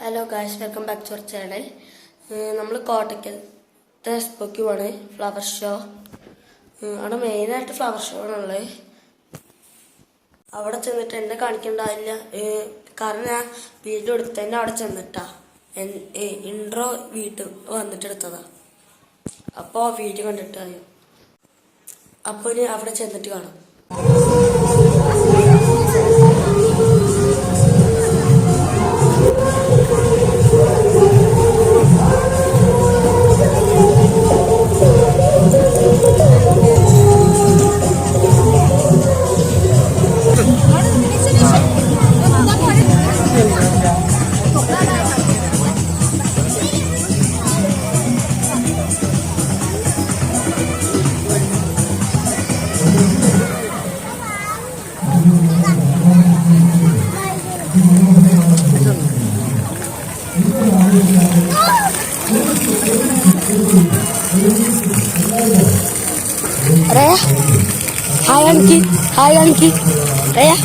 Hello guys, welcome back to our channel. നമ്മൾ കോട്ടയ്ക്കലത്തെ എക്സ്പോയ്ക്ക് പോവാണ്. ഫ്ലവർ ഷോ അവിടെ മെയിനായിട്ട് ഫ്ലവർ ഷോ ആണുള്ളത്. അവിടെ ചെന്നിട്ട് എന്നെ കാണിക്കണ്ടാവില്ല, കാരണം ഞാൻ വീഡിയോ എടുത്തതിൻ്റെ അവിടെ ചെന്നിട്ടാ ഇൻട്രോ വീട്ടിൽ വന്നിട്ട് എടുത്തതാ. അപ്പോൾ വീഡിയോ കണ്ടിട്ടായോ, അപ്പോൾ ഇനി അവിടെ ചെന്നിട്ട് കാണാം. Raya, hai Anki, Raya.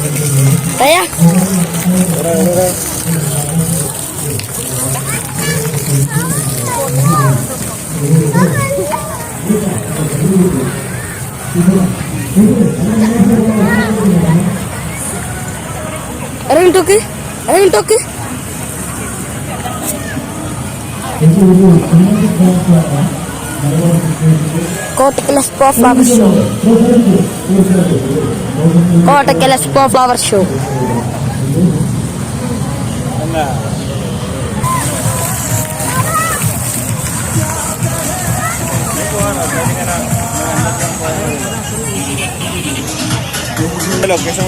Ada toki. Kottakkal Expo Flower Show. Kottakkal Expo Flower Show. Location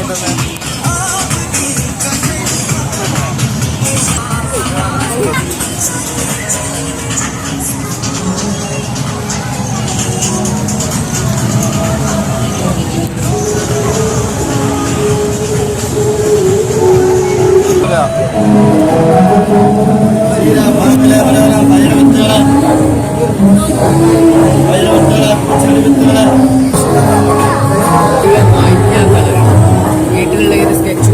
വീട്ടിലുള്ള സ്കെച്ച്